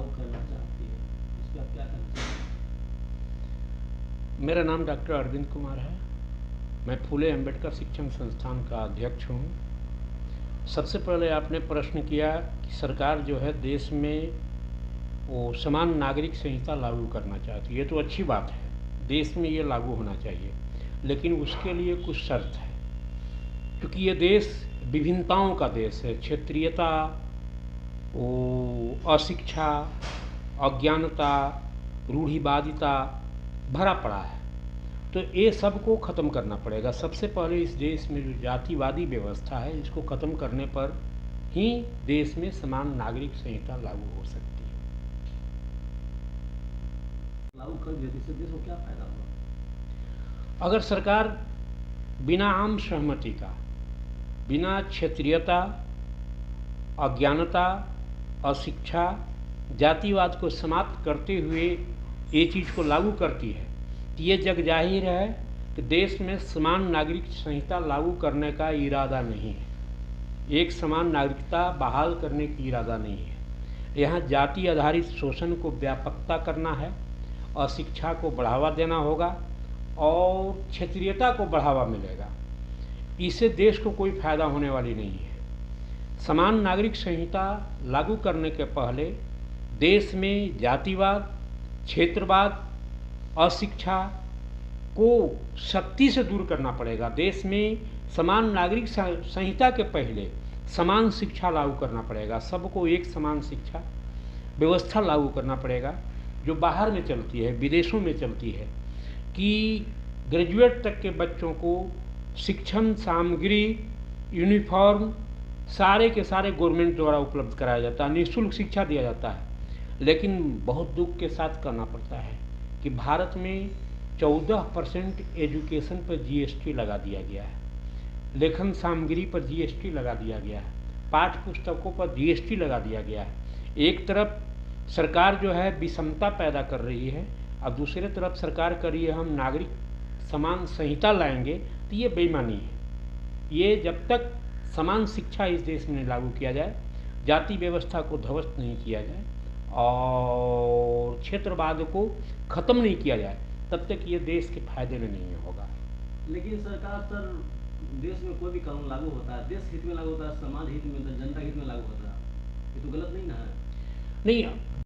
लागू करना चाहती है, इस पर आप क्या कहना चाहते हैं? मेरा नाम डॉक्टर अरविंद कुमार है। मैं फूले अंबेडकर शिक्षण संस्थान का अध्यक्ष हूँ। सबसे पहले आपने प्रश्न किया कि सरकार जो है देश में वो समान नागरिक संहिता लागू करना चाहती है। ये तो अच्छी बात है, देश में ये लागू होना चाहिए, लेकिन उसके लिए कुछ शर्त है। क्योंकि ये देश विभिन्नताओं का देश है। क्षेत्रीयता, वो अशिक्षा, अज्ञानता, रूढ़िवादिता भरा पड़ा है। तो ये सबको ख़त्म करना पड़ेगा। सबसे पहले इस देश में जो जातिवादी व्यवस्था है, इसको ख़त्म करने पर ही देश में समान नागरिक संहिता लागू हो सकती है। लागू कर दिया, इससे देश को क्या फायदा होगा? अगर सरकार बिना आम सहमति का, बिना क्षेत्रीयता, अज्ञानता, अशिक्षा, जातिवाद को समाप्त करते हुए ये चीज़ को लागू करती है, तो ये जग जाहिर है कि देश में समान नागरिक संहिता लागू करने का इरादा नहीं है। एक समान नागरिकता बहाल करने की इरादा नहीं है। यहाँ जाति आधारित शोषण को व्यापकता करना है, अशिक्षा को बढ़ावा देना होगा और क्षेत्रीयता को बढ़ावा मिलेगा। इससे देश को कोई फायदा होने वाली नहीं है। समान नागरिक संहिता लागू करने के पहले देश में जातिवाद, क्षेत्रवाद, अशिक्षा को सख्ती से दूर करना पड़ेगा। देश में समान नागरिक संहिता के पहले समान शिक्षा लागू करना पड़ेगा। सबको एक समान शिक्षा व्यवस्था लागू करना पड़ेगा, जो बाहर में चलती है, विदेशों में चलती है, कि ग्रेजुएट तक के बच्चों को शिक्षण सामग्री, यूनिफॉर्म सारे के सारे गवर्नमेंट द्वारा उपलब्ध कराया जाता है, निःशुल्क शिक्षा दिया जाता है। लेकिन बहुत दुख के साथ कहना पड़ता है कि भारत में 14% एजुकेशन पर जीएसटी लगा दिया गया है, लेखन सामग्री पर जीएसटी लगा दिया गया है, पाठ्य पुस्तकों पर जीएसटी लगा दिया गया है। एक तरफ सरकार जो है विषमता पैदा कर रही है और दूसरी तरफ सरकार कर रही है हम नागरिक समान संहिता लाएंगे, तो ये बेईमानी है। ये जब तक समान शिक्षा इस देश में लागू किया जाए, जाति व्यवस्था को ध्वस्त नहीं किया जाए और क्षेत्रवाद को ख़त्म नहीं किया जाए, तब तक ये देश के फायदे में नहीं होगा। लेकिन सरकार सर, देश में कोई भी कानून लागू होता है, देश हित में लागू होता है, समाज हित में, जनता हित में लागू होता है, ये तो गलत नहीं ना है? नहीं,